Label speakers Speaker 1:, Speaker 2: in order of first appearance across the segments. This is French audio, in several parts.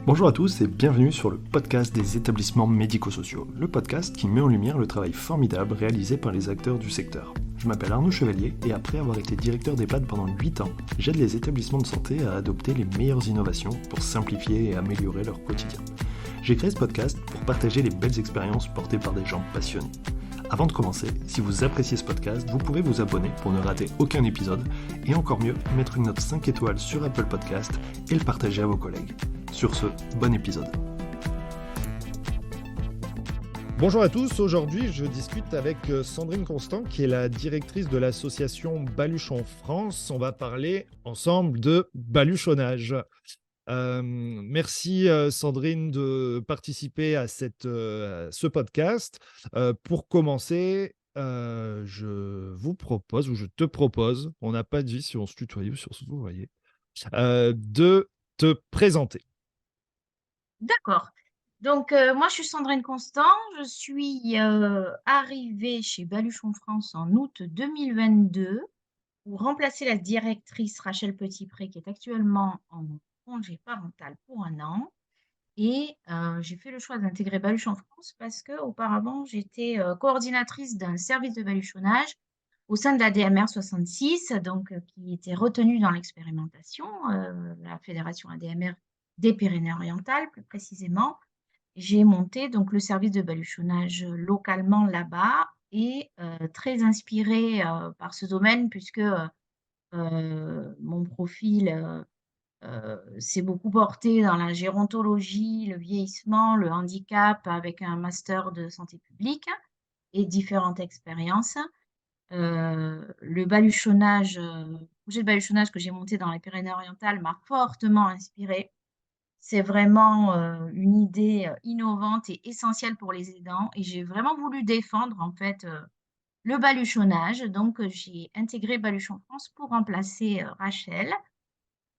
Speaker 1: Bonjour à tous et bienvenue sur le podcast des établissements médico-sociaux, le podcast qui met en lumière le travail formidable réalisé par les acteurs du secteur. Je m'appelle Arnaud Chevalier et après avoir été directeur d'EHPAD pendant 8 ans, j'aide les établissements de santé à adopter les meilleures innovations pour simplifier et améliorer leur quotidien. J'ai créé ce podcast pour partager les belles expériences portées par des gens passionnés. Avant de commencer, si vous appréciez ce podcast, vous pouvez vous abonner pour ne rater aucun épisode et encore mieux, mettre une note 5 étoiles sur Apple Podcast et le partager à vos collègues. Sur ce, bon épisode. Bonjour à tous, aujourd'hui je discute avec Sandrine Constant qui est la directrice de l'association Baluchon France. On va parler ensemble de baluchonnage. Merci Sandrine de participer à ce podcast. Pour commencer, je vous propose, ou je te propose, on n'a pas dit si on se tutoyait ou si on se vouvoyait, de te présenter.
Speaker 2: D'accord. Donc, moi, je suis Sandrine Constant. Je suis arrivée chez Baluchon France en août 2022 pour remplacer la directrice Rachel Petitpré, qui est actuellement en congé parental pour 1 an. Et j'ai fait le choix d'intégrer Baluchon France parce qu'auparavant, j'étais coordinatrice d'un service de baluchonnage au sein de la DMR 66, donc qui était retenue dans l'expérimentation, la fédération ADMR des Pyrénées-Orientales, plus précisément. J'ai monté donc le service de baluchonnage localement là-bas et très inspirée par ce domaine puisque mon profil s'est beaucoup porté dans la gérontologie, le vieillissement, le handicap avec un master de santé publique et différentes expériences. Le baluchonnage, projet de baluchonnage que j'ai monté dans les Pyrénées-Orientales m'a fortement inspirée. C'est vraiment une idée innovante et essentielle pour les aidants et j'ai vraiment voulu défendre en fait le baluchonnage. Donc j'ai intégré Baluchon France pour remplacer Rachel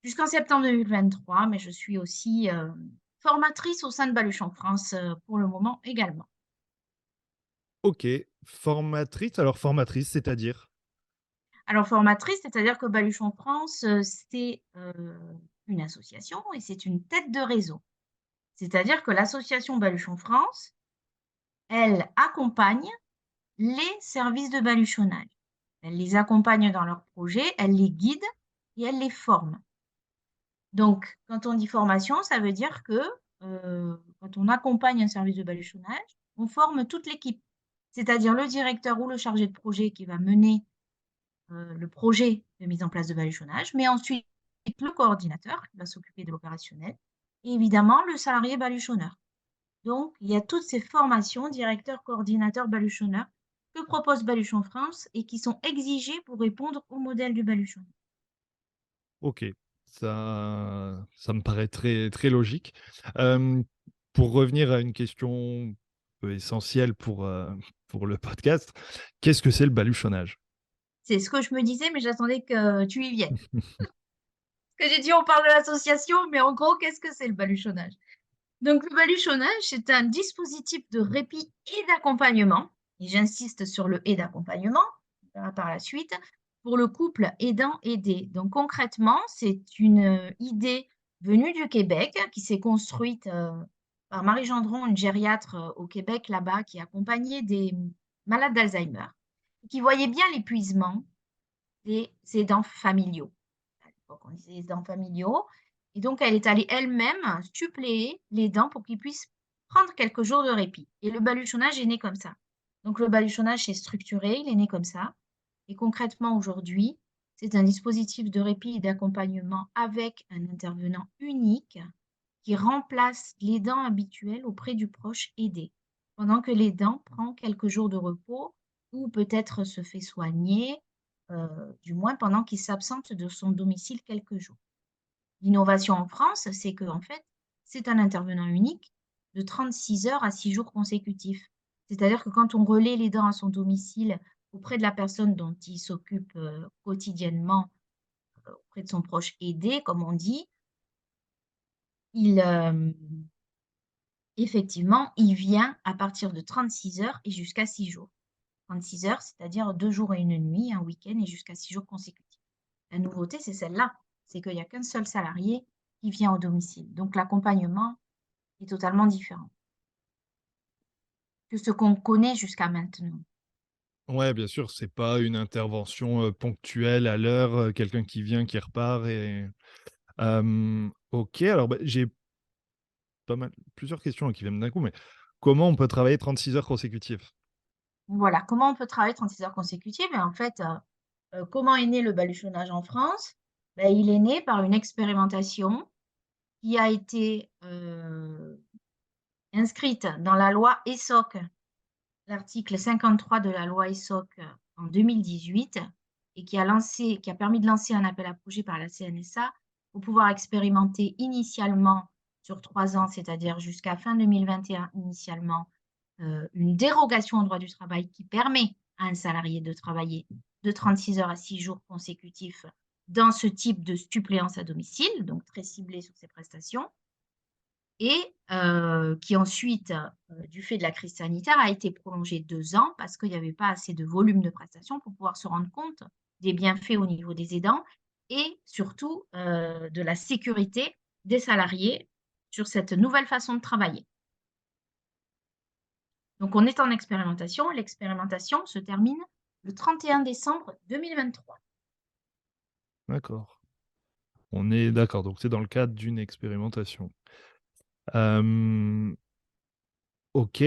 Speaker 2: jusqu'en septembre 2023, mais je suis aussi formatrice au sein de Baluchon France pour le moment également.
Speaker 1: Ok, formatrice, alors formatrice, c'est-à-dire?
Speaker 2: Alors formatrice, c'est-à-dire que Baluchon France, c'est une association et c'est une tête de réseau. C'est-à-dire que l'association Baluchon France, elle accompagne les services de baluchonnage. Elle les accompagne dans leurs projets, elle les guide et elle les forme. Donc, quand on dit formation, ça veut dire que quand on accompagne un service de baluchonnage, on forme toute l'équipe, c'est-à-dire le directeur ou le chargé de projet qui va mener le projet de mise en place de baluchonnage, mais ensuite le coordinateur qui va s'occuper de l'opérationnel et évidemment le salarié baluchonneur. Donc, il y a toutes ces formations, directeur, coordinateur, baluchonneur, que propose Baluchon France et qui sont exigées pour répondre au modèle du baluchon.
Speaker 1: Ok, ça me paraît très, très logique. Euh, pour revenir à une question essentielle pour le podcast, qu'est-ce que c'est le baluchonnage?
Speaker 2: C'est ce que je me disais, mais j'attendais que tu y viennes. Parce que j'ai dit, on parle de l'association, mais en gros, qu'est-ce que c'est le baluchonnage? Donc, le baluchonnage, c'est un dispositif de répit et d'accompagnement, et j'insiste sur le et d'accompagnement, on verra par la suite, pour le couple aidant-aidé. Donc, concrètement, c'est une idée venue du Québec qui s'est construite par Marie Gendron, une gériatre au Québec là-bas, qui accompagnait des malades d'Alzheimer, qui voyait bien l'épuisement des aidants familiaux. À l'époque, on disait aidants familiaux. Et donc, elle est allée elle-même suppléer les dents pour qu'ils puissent prendre quelques jours de répit. Et le baluchonnage est né comme ça. Donc, le baluchonnage, c'est structuré, il est né comme ça. Et concrètement, aujourd'hui, c'est un dispositif de répit et d'accompagnement avec un intervenant unique qui remplace les dents habituelles auprès du proche aidé, pendant que l'aidant prend quelques jours de repos ou peut-être se fait soigner, du moins pendant qu'il s'absente de son domicile quelques jours. L'innovation en France, c'est que en fait, c'est un intervenant unique de 36 heures à 6 jours consécutifs. C'est-à-dire que quand on relaie les dents à son domicile auprès de la personne dont il s'occupe, quotidiennement, auprès de son proche aidé, comme on dit, il, effectivement, il vient à partir de 36 heures et jusqu'à 6 jours. 36 heures, c'est-à-dire 2 jours et 1 nuit, un week-end et jusqu'à 6 jours consécutifs. La nouveauté, c'est celle-là, c'est qu'il n'y a qu'un seul salarié qui vient au domicile. Donc l'accompagnement est totalement différent que ce qu'on connaît jusqu'à maintenant.
Speaker 3: Ouais, bien sûr, c'est pas une intervention, ponctuelle à l'heure, quelqu'un qui vient, qui repart OK, alors, bah, j'ai pas mal plusieurs questions là qui viennent d'un coup, mais comment on peut travailler 36 heures consécutives?
Speaker 2: Voilà, comment on peut travailler 36 heures consécutives? Et en fait, comment est né le baluchonnage en France? Beh, il est né par une expérimentation qui a été, inscrite dans la loi ESSOC, l'article 53 de la loi ESSOC, en 2018 et qui a permis de lancer un appel à projet par la CNSA pour pouvoir expérimenter initialement sur 3 ans, c'est-à-dire jusqu'à fin 2021 initialement, une dérogation au droit du travail qui permet à un salarié de travailler de 36 heures à 6 jours consécutifs dans ce type de suppléance à domicile, donc très ciblé sur ses prestations et qui ensuite, du fait de la crise sanitaire, a été prolongé 2 ans parce qu'il n'y avait pas assez de volume de prestations pour pouvoir se rendre compte des bienfaits au niveau des aidants et surtout, de la sécurité des salariés sur cette nouvelle façon de travailler. Donc on est en expérimentation. L'expérimentation se termine le 31 décembre 2023.
Speaker 3: D'accord. On est d'accord, donc c'est dans le cadre d'une expérimentation. Hem, OK,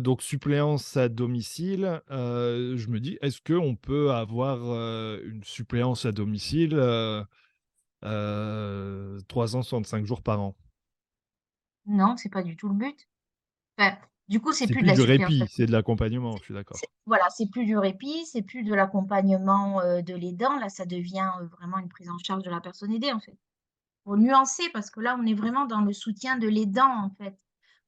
Speaker 3: donc suppléance à domicile, je me dis, est-ce qu'on peut avoir, une suppléance à domicile, 365 jours par an?
Speaker 2: Non, c'est pas du tout le but. Enfin, du coup, c'est
Speaker 3: C'est
Speaker 2: plus de
Speaker 3: plus
Speaker 2: la
Speaker 3: du
Speaker 2: suppléance à
Speaker 3: répit, c'est de
Speaker 2: domicile.
Speaker 3: l'accompagnement, je suis
Speaker 2: C'est
Speaker 3: d'accord.
Speaker 2: voilà, c'est plus du répit, c'est plus de l'accompagnement, de l'aidant. Là, ça devient, vraiment une prise en charge de la personne aidée, en fait. Pour nuancer, parce que là, on est vraiment dans le soutien de l'aidant, en fait.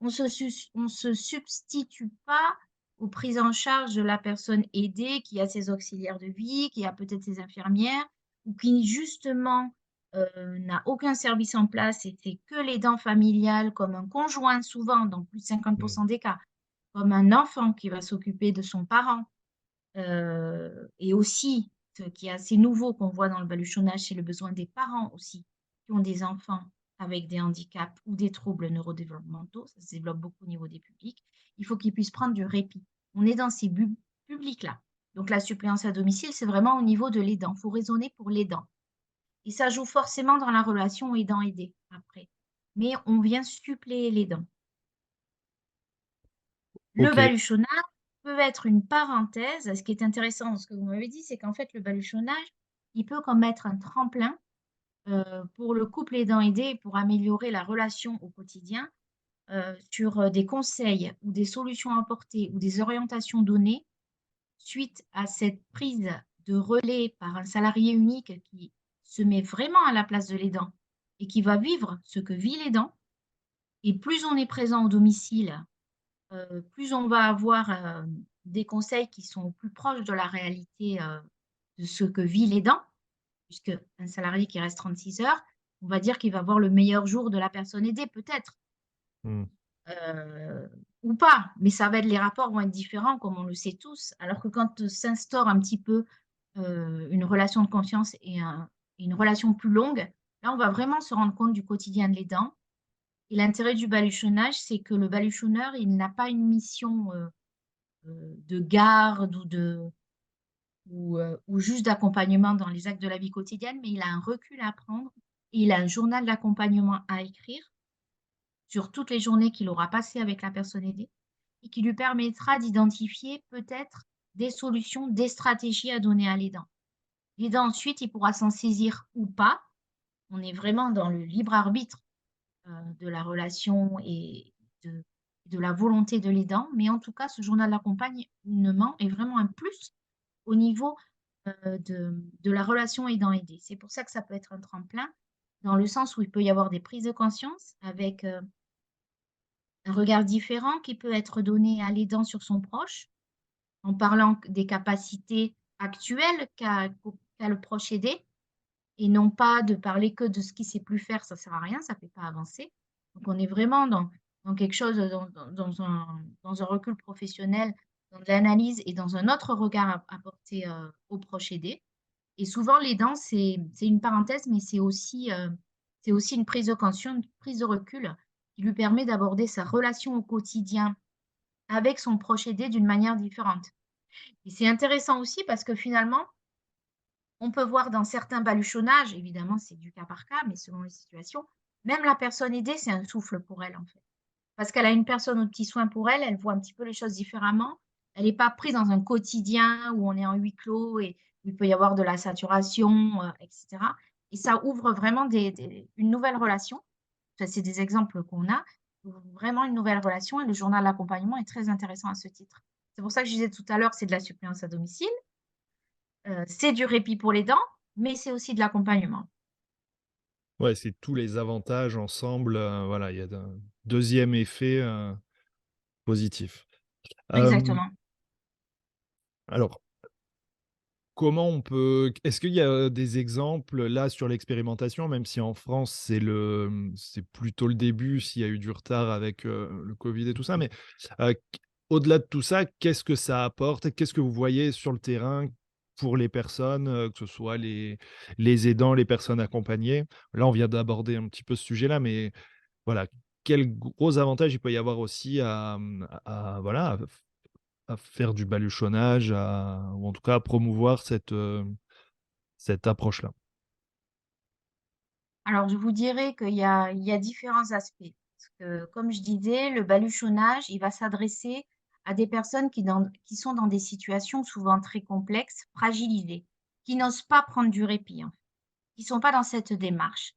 Speaker 2: On se substitue pas aux prises en charge de la personne aidée qui a ses auxiliaires de vie, qui a peut-être ses infirmières ou qui justement, n'a aucun service en place et c'est que l'aidant familial comme un conjoint souvent dans plus de 50
Speaker 3: Mmh.
Speaker 2: des cas, comme un enfant qui va s'occuper de son parent. Et aussi, ce qui est assez nouveau qu'on voit dans le baluchonnage, c'est le besoin des parents aussi, qui ont des enfants avec des handicaps ou des troubles neurodéveloppementaux, ça se développe beaucoup au niveau des publics. Il faut qu'ils puissent prendre du répit. On est dans ces publics-là. Donc la suppléance à domicile, c'est vraiment au niveau de l'aidant. Il faut raisonner pour l'aidant. Et ça joue forcément dans la relation aidant-aidé après. Mais on vient suppléer l'aidant. Le
Speaker 3: OK.
Speaker 2: baluchonnage peut être une parenthèse. Ce qui est intéressant dans ce que vous m'avez dit, c'est qu'en fait, le baluchonnage, il peut comme être un tremplin, pour le couple aidant-aidé pour améliorer la relation au quotidien, sur, des conseils ou des solutions apportées ou des orientations données suite à cette prise de relais par un salarié unique qui se met vraiment à la place de l'aidant et qui va vivre ce que vit l'aidant et plus on est présent au domicile, plus on va avoir, des conseils qui sont plus proches de la réalité, de ce que vit l'aidant, puisque un salarié qui reste 36 heures, on va dire qu'il va voir le meilleur jour de la personne aidée peut-être,
Speaker 3: Mmh.
Speaker 2: heu, ou pas, mais ça va être les rapports vont être différents comme on le sait tous. Alors que quand, s'instaure un petit peu, une relation de confiance et une relation plus longue, là on va vraiment se rendre compte du quotidien de l'aidant et l'intérêt du baluchonnage, c'est que le baluchonneur, il n'a pas une mission, de garde ou juste d'accompagnement dans les actes de la vie quotidienne, mais il a un recul à prendre et il a un journal d'accompagnement à écrire sur toutes les journées qu'il aura passées avec la personne aidée et qui lui permettra d'identifier peut-être des solutions, des stratégies à donner à l'aidant. L'aidant ensuite, il pourra s'en saisir ou pas. On est vraiment dans le libre arbitre, de la relation et de de la volonté de l'aidant, mais en tout cas, ce journal d'accompagnement est vraiment un plus au niveau, de la relation aidant-aidé. C'est pour ça que ça peut être un tremplin, dans le sens où il peut y avoir des prises de conscience avec, un regard différent qui peut être donné à l'aidant sur son proche, en parlant des capacités actuelles qu'a le proche aidé et non pas de parler que de ce qu'il sait plus faire, ça sert à rien, ça fait pas avancer. Donc on est vraiment dans quelque chose, dans un recul professionnel, dans de l'analyse et dans un autre regard apporté, au proche aidé et souvent l'aidant, c'est une parenthèse, mais c'est aussi, c'est aussi une prise de conscience, une prise de recul qui lui permet d'aborder sa relation au quotidien avec son proche aidé d'une manière différente. Et c'est intéressant aussi parce que finalement, on peut voir dans certains baluchonnages, évidemment c'est du cas par cas, mais selon les situations, même la personne aidée, c'est un souffle pour elle en fait. Parce qu'elle a une personne au petit soin pour elle, elle voit un petit peu les choses différemment. Elle n'est pas prise dans un quotidien où on est en huis clos et où il peut y avoir de la saturation, et cetera. Et ça ouvre vraiment une nouvelle relation. Ça, c'est des exemples qu'on a, vraiment une nouvelle relation et le journal d'accompagnement est très intéressant à ce titre. C'est pour ça que je disais tout à l'heure, c'est de la suppléance à domicile, c'est du répit pour les dents, mais c'est aussi de l'accompagnement.
Speaker 3: Ouais, c'est tous les avantages ensemble, voilà, il y a un 2e effet, positif. Hem,
Speaker 2: Exactement.
Speaker 3: alors, comment on peut est-ce qu'il y a des exemples là sur l'expérimentation, même si en France c'est plutôt le début, s'il y a eu du retard avec, le covid et tout ça, mais, q au-delà de tout ça, qu'est-ce que ça apporte? Qu'est-ce que vous voyez sur le terrain pour les personnes, que ce soit les aidants, les personnes accompagnées? Là, on vient d'aborder un petit peu ce sujet-là, mais voilà, quels gros avantages il peut y avoir aussi à voilà, à faire du baluchonnage, ou en tout cas à promouvoir cette approche-là?
Speaker 2: Alors, je vous dirais qu'il y a différents aspects. Parce que, comme je disais, le baluchonnage, il va s'adresser à des personnes qui sont dans des situations souvent très complexes, fragilisées, qui n'osent pas prendre du répit, en fait, qui ne sont pas dans cette démarche.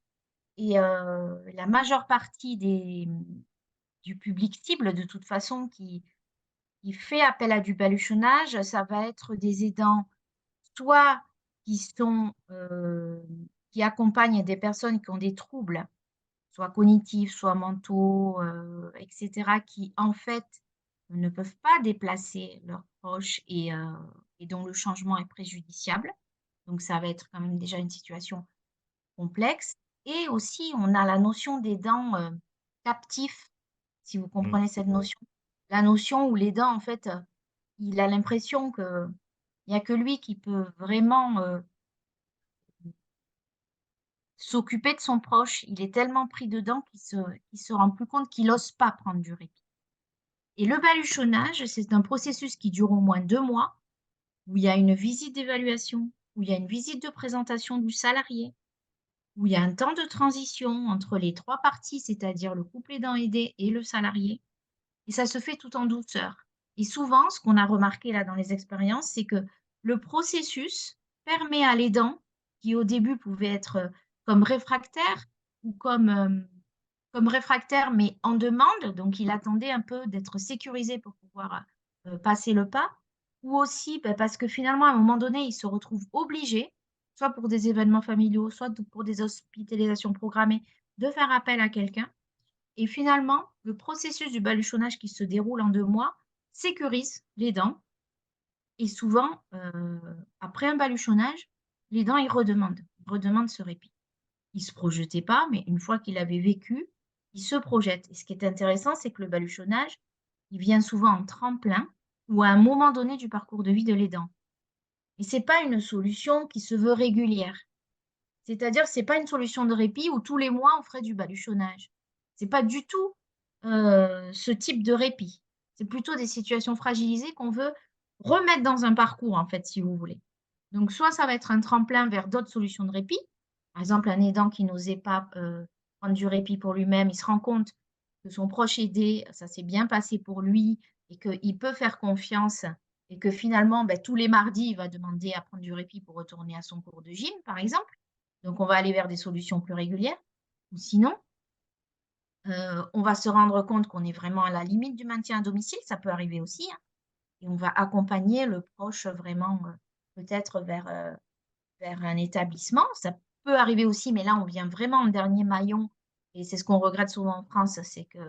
Speaker 2: Et la majeure partie du public cible, de toute façon, qui fait appel à du baluchonnage, ça va être des aidants soit qui sont, qui accompagnent des personnes qui ont des troubles, soit cognitifs, soit mentaux, et cetera, qui en fait ne peuvent pas déplacer leurs proches et dont le changement est préjudiciable. Donc ça va être quand même déjà une situation complexe et aussi on a la notion d'aidant, captif, si vous
Speaker 3: Mmh.
Speaker 2: comprenez cette notion. La notion où l'aidant en fait, il a l'impression qu'il y a que lui qui peut vraiment, s'occuper de son proche. Il est tellement pris dedans qu'il se rend plus compte qu'il ose pas prendre du répit. Et le baluchonnage, c'est un processus qui dure au moins 2 mois, où il y a une visite d'évaluation, où il y a une visite de présentation du salarié, où il y a un temps de transition entre les 3 parties, c'est-à-dire le couple aidant aidé et le salarié et ça se fait tout en douceur. Et souvent, ce qu'on a remarqué là dans les expériences, c'est que le processus permet à l'aidant, qui au début pouvait être, comme réfractaire ou comme réfractaire mais en demande, donc il attendait un peu d'être sécurisé pour pouvoir, passer le pas ou aussi, parce que finalement à un moment donné, il se retrouve obligé, soit pour des événements familiaux, soit pour des hospitalisations programmées, de faire appel à quelqu'un et finalement, le processus du baluchonnage qui se déroule en 2 mois sécurise les dents et souvent, après un baluchonnage, les dents, ils redemandent ce répit. Il se projetait pas, mais une fois qu'il avait vécu, il se projette et ce qui est intéressant, c'est que le baluchonnage, il vient souvent en tremplin ou à un moment donné du parcours de vie de l'aidant et c'est pas une solution qui se veut régulière. C'est-à-dire, c'est pas une solution de répit où tous les mois on ferait du baluchonnage. C'est pas du tout, ce type de répit. C'est plutôt des situations fragilisées qu'on veut remettre dans un parcours, en fait, si vous voulez. Donc soit ça va être un tremplin vers d'autres solutions de répit. Par exemple, un aidant qui n'osait pas, prendre du répit pour lui-même, il se rend compte que son proche aidé, ça s'est bien passé pour lui et qu'il peut faire confiance et que finalement, tous les mardis, il va demander à prendre du répit pour retourner à son cours de gym, par exemple. Donc on va aller vers des solutions plus régulières ou sinon, on va se rendre compte qu'on est vraiment à la limite du maintien à domicile, ça peut arriver aussi, hein et on va accompagner le proche vraiment, peut-être vers un établissement. Ça peut arriver aussi, mais là on vient vraiment en dernier maillon et c'est ce qu'on regrette souvent en France, c'est que,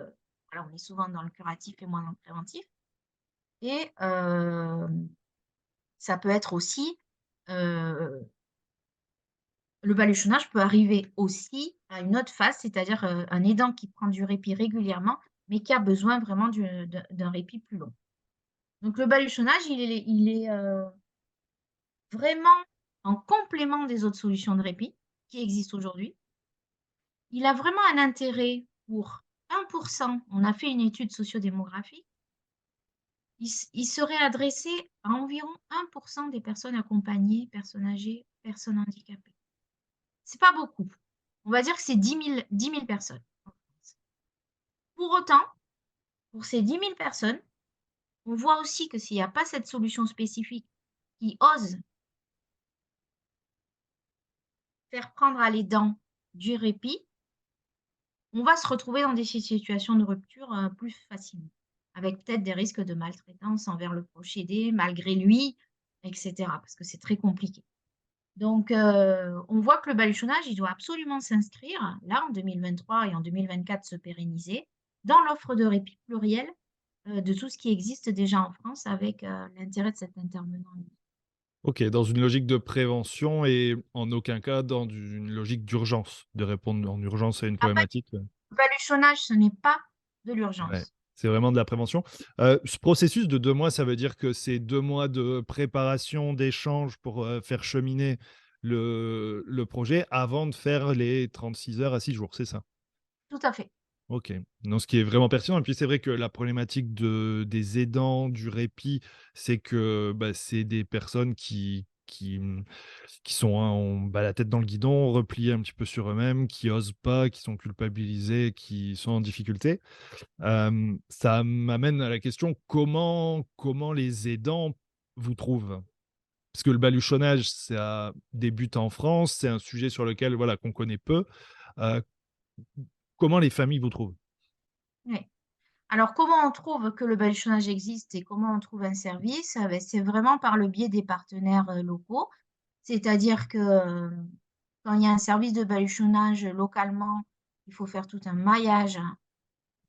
Speaker 2: voilà, on est souvent dans le curatif et moins dans le préventif et ça peut être aussi, heu le baluchonnage peut arriver aussi à une autre phase, c'est-à-dire, un aidant qui prend du répit régulièrement, mais qui a besoin vraiment d'un répit plus long. Donc le baluchonnage, il est vraiment en complément des autres solutions de répit qui existent aujourd'hui il a vraiment un intérêt pour 1%. On a fait une étude sociodémographique. Il serait adressé à environ 1% des personnes accompagnées, personnes âgées, personnes handicapées. C'est pas beaucoup. On va dire que c'est 10 000 personnes en France. Pour autant, pour ces 10 000 personnes, on voit aussi que s'il n'y a pas cette solution spécifique qui ose faire prendre à l'aidant du répit, on va se retrouver dans des situations de rupture plus facilement, avec peut-être des risques de maltraitance envers le proche aidé, malgré lui, etc. Parce que c'est très compliqué. Donc, on voit que le baluchonnage, il doit absolument s'inscrire, là, en 2023 et en 2024, se pérenniser, dans l'offre de répit pluriel de tout ce qui existe déjà en France, avec l'intérêt de cet intervenant.
Speaker 3: Ok, dans une logique de prévention et en aucun cas dans une logique d'urgence, de répondre en urgence à une
Speaker 2: Après,
Speaker 3: problématique.
Speaker 2: le baluchonnage, ce n'est pas de
Speaker 3: Ouais,
Speaker 2: l'urgence.
Speaker 3: c'est vraiment de la prévention. Ce processus de 2 mois, ça veut dire que c'est 2 mois de préparation, d'échange pour, faire cheminer le projet avant de faire les 36 heures à 6 jours, c'est ça?
Speaker 2: Tout à fait.
Speaker 3: OK. Non, ce qui est vraiment pertinent et puis c'est vrai que la problématique des aidants, du répit, c'est que, bah, c'est des personnes qui sont la tête dans le guidon, repliées un petit peu sur eux-mêmes, qui osent pas, qui sont culpabilisés, qui sont en difficulté. Ça m'amène à la question, comment les aidants vous trouvent? Parce que le baluchonnage, ça débute en France, c'est un sujet sur lequel, voilà, qu'on connaît peu. Heu, Comment les familles vous trouvent?
Speaker 2: Oui. Alors, comment on trouve que le baluchonnage existe et comment on trouve un service? Beh, c'est vraiment par le biais des partenaires locaux. C'est-à-dire que quand il y a un service de baluchonnage localement, il faut faire tout un maillage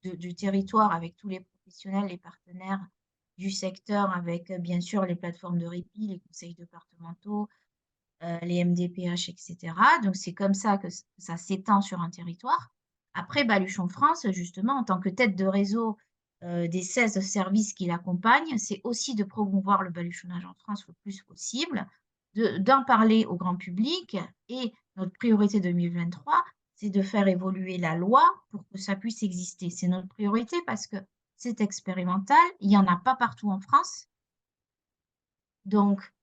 Speaker 2: du territoire avec tous les professionnels, les partenaires du secteur, avec bien sûr les plateformes de répit, les conseils départementaux, les MDPH, etc. Donc c'est comme ça que ça s'étend sur un territoire. Après, Baluchon France, justement, en tant que tête de réseau des 16 services qui l'accompagnent, c'est aussi de promouvoir le baluchonnage en France le plus possible, d'en parler au grand public. Et notre priorité 2023, c'est de faire évoluer la loi pour que ça puisse exister. C'est notre priorité parce que c'est expérimental, il n'y en a pas partout en France. Donc,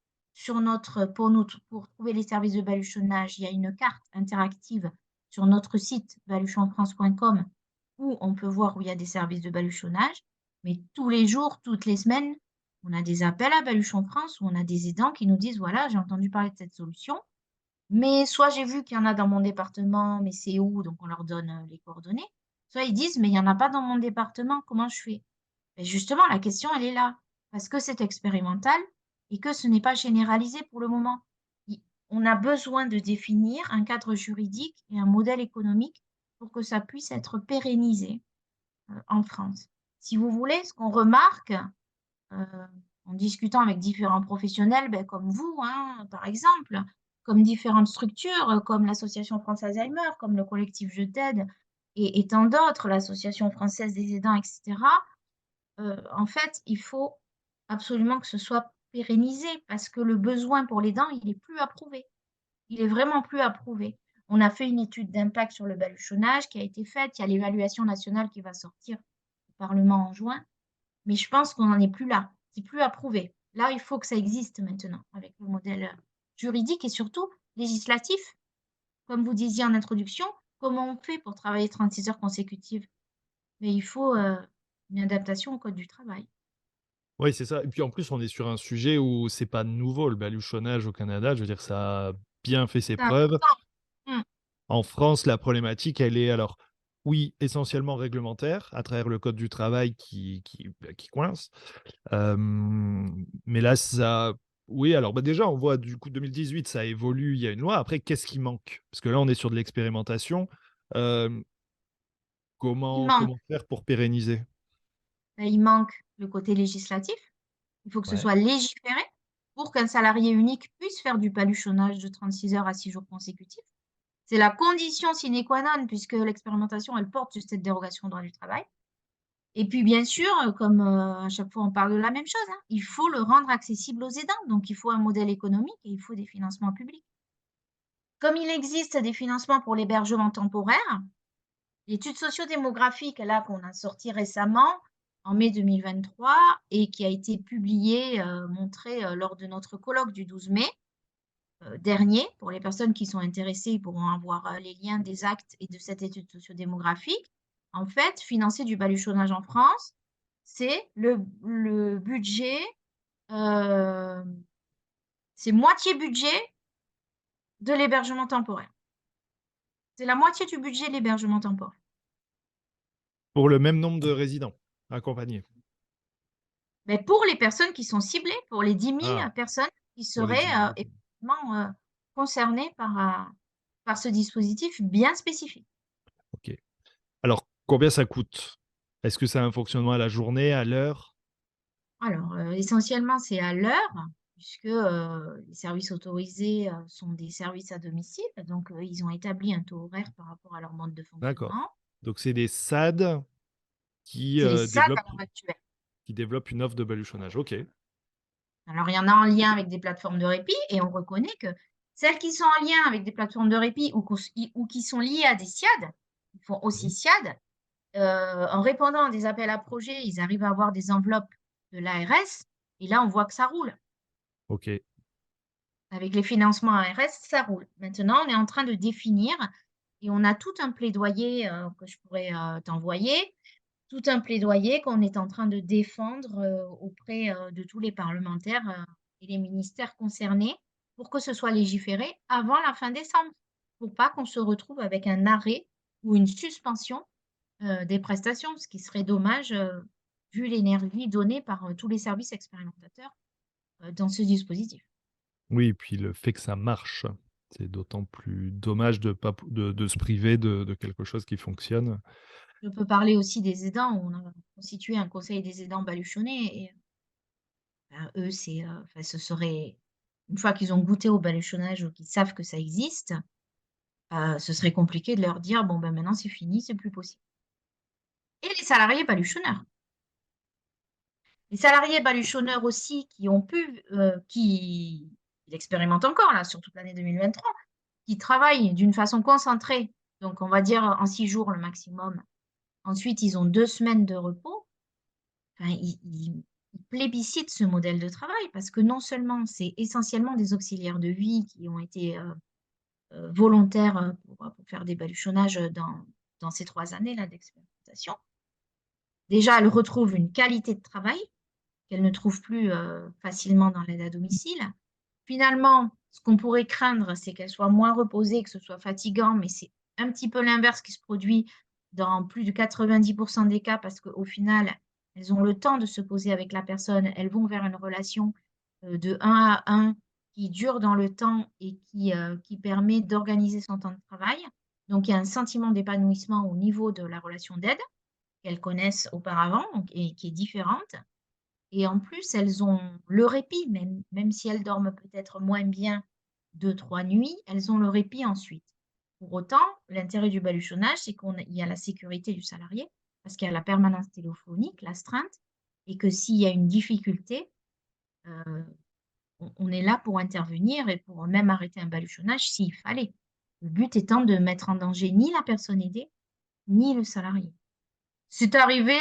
Speaker 2: pour trouver les services de baluchonnage, il y a une carte interactive sur notre site baluchonfrance.com où on peut voir où il y a des services de baluchonnage. Mais tous les jours, toutes les semaines, on a des appels à Baluchon France où on a des aidants qui nous disent, voilà, j'ai entendu parler de cette solution, mais soit j'ai vu qu'il y en a dans mon département, mais c'est où? Donc on leur donne les coordonnées. Soit ils disent, mais il n'y en a pas dans mon département, comment je fais? Et justement, la question, elle est là, parce que c'est expérimental et que ce n'est pas généralisé pour le moment. On a besoin de définir un cadre juridique et un modèle économique pour que ça puisse être pérennisé en France. Si vous voulez, ce qu'on remarque en discutant avec différents professionnels, ben, comme vous, hein, par exemple, comme différentes structures, comme l'Association France Alzheimer, comme le collectif Je t'aide et tant d'autres, l'Association française des aidants, etc. En fait, il faut absolument que ce soit pérennisé parce que le besoin pour les dents, il est plus à prouver. Il est vraiment plus à prouver. On a fait une étude d'impact sur le baluchonnage qui a été faite. Il y a l'évaluation nationale qui va sortir au Parlement en juin. Mais je pense qu'on n'en est plus là. C'est plus à prouver. Là, il faut que ça existe maintenant avec le modèle juridique et surtout législatif. Comme vous disiez en introduction, comment on fait pour travailler 36 heures consécutives? Mais il faut une adaptation au code du travail.
Speaker 3: Oui, c'est ça et puis en plus, on est sur un sujet où c'est pas nouveau le baluchonnage au Canada. Je veux dire, ça a bien fait ses
Speaker 2: C'est
Speaker 3: preuves.
Speaker 2: important. Mmh.
Speaker 3: En France, la problématique, elle est alors, oui, essentiellement réglementaire, à travers le code du travail qui coince. Mais là, ça oui, alors, bah, déjà, on voit du coup 2018, ça évolue, il y a une loi. Après, qu'est-ce qui manque? Parce que là, on est sur de l'expérimentation. Hem,
Speaker 2: Il manque,
Speaker 3: comment faire pour pérenniser?
Speaker 2: il manque le côté législatif. Il faut que ce
Speaker 3: Ouais.
Speaker 2: soit légiféré pour qu'un salarié unique puisse faire du baluchonnage de 36 heures à 6 jours consécutifs. C'est la condition sine qua non puisque l'expérimentation, elle porte sur cette dérogation au droit du travail. Et puis bien sûr, comme, à chaque fois on parle de la même chose, hein, il faut le rendre accessible aux aidants. Donc il faut un modèle économique et il faut des financements publics. comme il existe des financements pour l'hébergement temporaire, l'étude sociodémographique là qu'on a sortie récemment, en mai 2023, et qui a été publiée, montrée lors de notre colloque du 12 mai dernier. Pour les personnes qui sont intéressées, ils pourront avoir les liens des actes et de cette étude sociodémographique. En fait, financer du baluchonnage en France, c'est le budget, c'est moitié budget de l'hébergement temporaire. C'est la moitié du budget de l'hébergement temporaire.
Speaker 3: Pour le même nombre de résidents accompagnés.
Speaker 2: Mais pour les personnes qui sont ciblées, pour les 10 000
Speaker 3: Ah,
Speaker 2: personnes qui
Speaker 3: pour les
Speaker 2: seraient
Speaker 3: 10 000, ok.
Speaker 2: effectivement concernées par ce dispositif bien spécifique.
Speaker 3: Ok. Alors, combien ça coûte? Est-ce que c'est un fonctionnement à la journée, à l'heure?
Speaker 2: Alors, essentiellement, c'est à l'heure, puisque les services autorisés sont des services à domicile. Donc, ils ont établi un taux horaire par rapport à leur mode de
Speaker 3: D'accord.
Speaker 2: fonctionnement.
Speaker 3: Donc, c'est des SAD qui,
Speaker 2: C'est les SAD à
Speaker 3: développent,
Speaker 2: l'heure actuelle.
Speaker 3: qui développent une offre de baluchonnage. Ok.
Speaker 2: Alors, il y en a en lien avec des plateformes de répit, et on reconnaît que celles qui sont en lien avec des plateformes de répit ou qui sont liées à des SIAD, ils font aussi
Speaker 3: Mhm.
Speaker 2: SIAD, en répondant à des appels à projets, ils arrivent à avoir des enveloppes de l'ARS, et là, on voit que ça roule.
Speaker 3: Ok.
Speaker 2: Avec les financements ARS, ça roule. Maintenant, on est en train de définir, et on a tout un plaidoyer que je pourrais t'envoyer, tout un plaidoyer qu'on est en train de défendre auprès de tous les parlementaires et les ministères concernés pour que ce soit légiféré avant la fin décembre, pour pas qu'on se retrouve avec un arrêt ou une suspension des prestations, ce qui serait dommage vu l'énergie donnée par tous les services expérimentateurs dans ce dispositif.
Speaker 3: Oui, puis le fait que ça marche, c'est d'autant plus dommage de, pas, de se priver de quelque chose qui fonctionne.
Speaker 2: Je peux parler aussi des aidants. On a constitué un conseil des aidants baluchonnés, et eux, enfin, ce serait, une fois qu'ils ont goûté au baluchonnage ou qu'ils savent que ça existe, ce serait compliqué de leur dire bon ben maintenant c'est fini, c'est plus possible. Et les salariés baluchonneurs. Les salariés baluchonneurs aussi qui ont pu, qui l'expérimentent encore là sur toute l'année 2023, qui travaillent d'une façon concentrée, donc on va dire en 6 jours le maximum. Ensuite, ils ont 2 semaines de repos. Enfin, ils plébiscitent ce modèle de travail parce que non seulement c'est essentiellement des auxiliaires de vie qui ont été volontaires pour faire des baluchonnages dans ces 3 années-là d'expérimentation. Déjà, elles retrouvent une qualité de travail qu'elles ne trouvent plus facilement dans l'aide à domicile. Finalement, ce qu'on pourrait craindre, c'est qu'elles soient moins reposées, que ce soit fatigant, mais c'est un petit peu l'inverse qui se produit dans plus de 90% des cas parce qu'au final, elles ont le temps de se poser avec la personne, elles vont vers une relation de 1 à 1 qui dure dans le temps et qui permet d'organiser son temps de travail. Donc, il y a un sentiment d'épanouissement au niveau de la relation d'aide qu'elles connaissent auparavant et qui est différente. Et en plus, elles ont le répit, même si elles dorment peut-être moins bien 2-3 nuits, elles ont le répit ensuite. Pour autant, l'intérêt du baluchonnage, c'est qu'il y a la sécurité du salarié, parce qu'il y a la permanence téléphonique, l'astreinte, et que s'il y a une difficulté, on est là pour intervenir et pour même arrêter un baluchonnage s'il fallait. Le but étant de mettre en danger ni la personne aidée, ni le salarié. C'est arrivé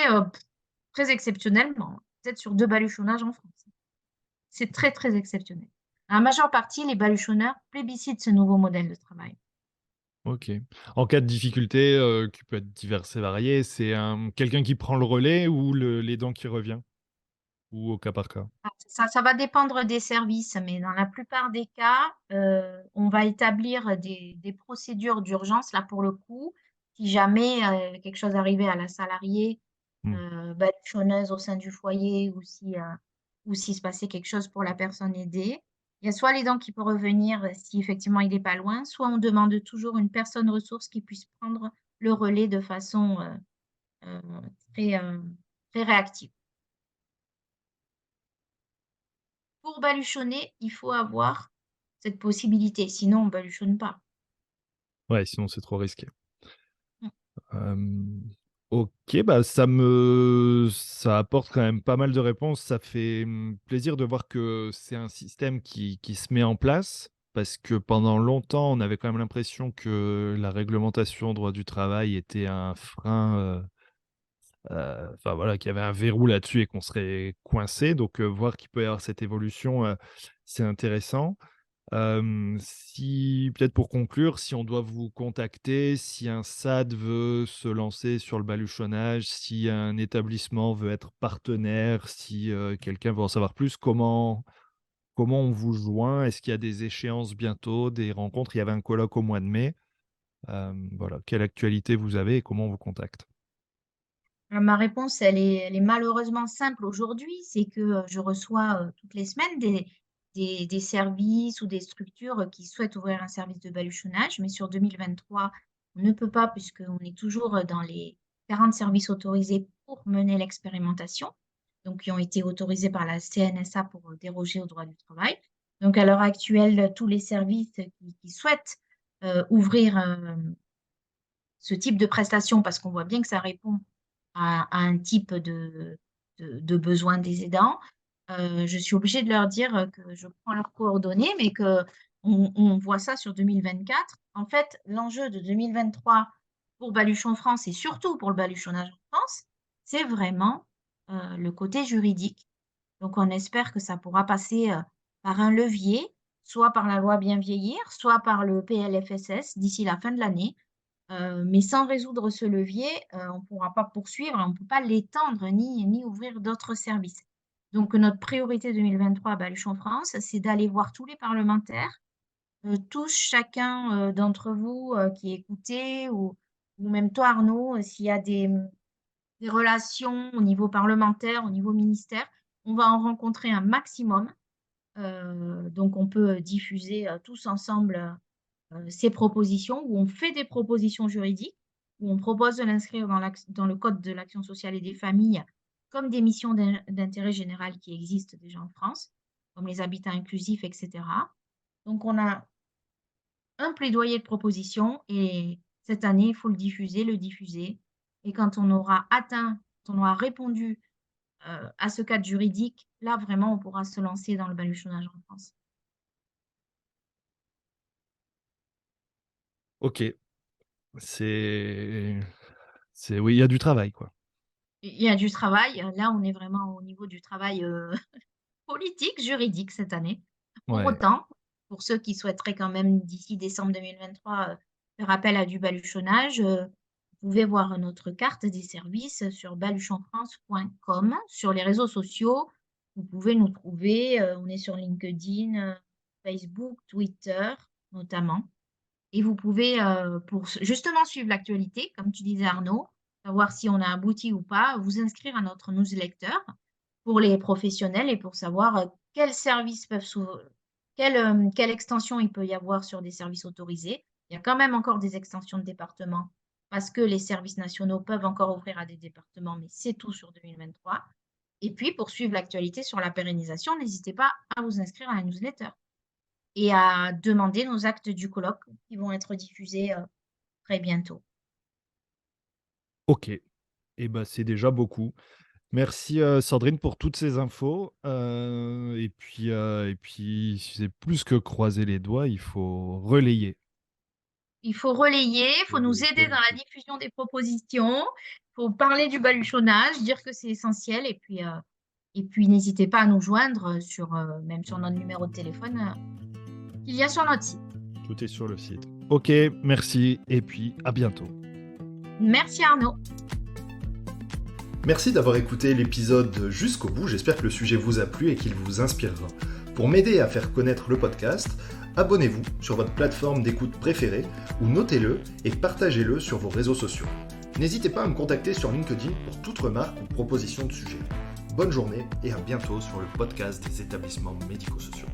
Speaker 2: très exceptionnellement, peut-être sur 2 baluchonnages en France. C'est très, très exceptionnel. La majeure partie, les baluchonneurs plébiscitent ce nouveau modèle de travail.
Speaker 3: Ok. En cas de difficulté, qui peut être diverse et variée, c'est quelqu'un qui prend le relais ou l'aidant qui revient? Ou au cas par cas?
Speaker 2: Ça va dépendre des services, mais dans la plupart des cas, on va établir des procédures d'urgence, là pour le coup, si jamais quelque chose arrivait à la salariée
Speaker 3: Hmm.
Speaker 2: baluchonneuse au sein du foyer ou s'il se passait quelque chose pour la personne aidée. Il y a soit l'aidant qui peut revenir si effectivement il n'est pas loin, soit on demande toujours une personne ressource qui puisse prendre le relais de façon euh, très, très réactive. Pour baluchonner, il faut avoir cette possibilité, sinon on baluchonne pas.
Speaker 3: Ouais, sinon c'est trop risqué.
Speaker 2: Mm.
Speaker 3: Ok, bah ça apporte quand même pas mal de réponses. Ça fait plaisir de voir que c'est un système qui se met en place. parce que pendant longtemps, on avait quand même l'impression que la réglementation droit du travail était un frein, enfin voilà, qu'il y avait un verrou là-dessus et qu'on serait coincé. Donc, voir qu'il peut y avoir cette évolution, c'est intéressant. Si peut-être pour conclure, si on doit vous contacter, si un SAD veut se lancer sur le baluchonnage, si un établissement veut être partenaire, si, quelqu'un veut en savoir plus, comment on vous joint? Est-ce qu'il y a des échéances bientôt, des rencontres? Il y avait un colloque au mois de mai. Voilà, quelle actualité vous avez et comment on vous contacte?
Speaker 2: Ma réponse, elle est malheureusement simple aujourd'hui, c'est que je reçois toutes les semaines des services ou des structures qui souhaitent ouvrir un service de baluchonnage, mais sur 2023, on ne peut pas puisqu'on est toujours dans les 40 services autorisés pour mener l'expérimentation, donc qui ont été autorisés par la CNSA pour déroger au droit du travail. Donc à l'heure actuelle, tous les services qui souhaitent ouvrir ce type de prestation, parce qu'on voit bien que ça répond à un type de besoin des aidants, je suis obligée de leur dire que je prends leurs coordonnées, mais qu'on voit ça sur 2024. En fait, l'enjeu de 2023 pour Baluchon France et surtout pour le baluchonnage en France, c'est vraiment le côté juridique. Donc, on espère que ça pourra passer par un levier, soit par la loi Bien Vieillir, soit par le PLFSS d'ici la fin de l'année. Mais sans résoudre ce levier, on ne pourra pas poursuivre, on ne peut pas l'étendre ni ouvrir d'autres services. Donc notre priorité 2023 à Baluchon France, c'est d'aller voir tous les parlementaires, tous, chacun, d'entre vous, qui écoutez ou même toi Arnaud, s'il y a des relations au niveau parlementaire, au niveau ministère, on va en rencontrer un maximum. Donc on peut diffuser, tous ensemble, ces propositions, où on fait des propositions juridiques, où on propose de l'inscrire dans le Code de l'action sociale et des familles comme des missions d'intérêt général qui existent déjà en France, comme les habitats inclusifs, etc. Donc, on a un plaidoyer de propositions et cette année, il faut le diffuser. Et quand on aura répondu à ce cadre juridique, là, vraiment, on pourra se lancer dans le baluchonnage en France.
Speaker 3: OK. C'est oui, il y a du travail, quoi.
Speaker 2: Il y a du travail. Là, on est vraiment au niveau du travail politique, juridique cette année. Pour
Speaker 3: Ouais.
Speaker 2: autant, pour ceux qui souhaiteraient quand même d'ici décembre 2023 faire appel à du baluchonnage, vous pouvez voir notre carte des services sur baluchonfrance.com. Sur les réseaux sociaux, vous pouvez nous trouver. On est sur LinkedIn, Facebook, Twitter notamment. Et vous pouvez, pour justement suivre l'actualité, comme tu disais Arnaud, savoir si on a abouti ou pas, vous inscrire à notre newsletter pour les professionnels et pour savoir quels services peuvent s'ouvrir, quelle extension il peut y avoir sur des services autorisés. Il y a quand même encore des extensions de départements parce que les services nationaux peuvent encore ouvrir à des départements, mais c'est tout sur 2023. Et puis, pour suivre l'actualité sur la pérennisation, n'hésitez pas à vous inscrire à la newsletter et à demander nos actes du colloque qui vont être diffusés très bientôt.
Speaker 3: OK. Et ben, c'est déjà beaucoup. Merci, Sandrine pour toutes ces infos, et puis c'est plus que croiser les doigts, il faut relayer.
Speaker 2: Il faut relayer, il faut nous aider dans la diffusion des propositions, il faut parler du baluchonnage, dire que c'est essentiel et puis n'hésitez pas à nous joindre même sur notre numéro de téléphone qu'il y a sur notre site.
Speaker 3: Tout est sur le site. OK, merci et puis à bientôt.
Speaker 2: Merci Arnaud.
Speaker 1: Merci d'avoir écouté l'épisode jusqu'au bout, j'espère que le sujet vous a plu et qu'il vous inspirera. Pour m'aider à faire connaître le podcast, abonnez-vous sur votre plateforme d'écoute préférée ou notez-le et partagez-le sur vos réseaux sociaux. N'hésitez pas à me contacter sur LinkedIn pour toute remarque ou proposition de sujet. Bonne journée et à bientôt sur le podcast des établissements médico-sociaux.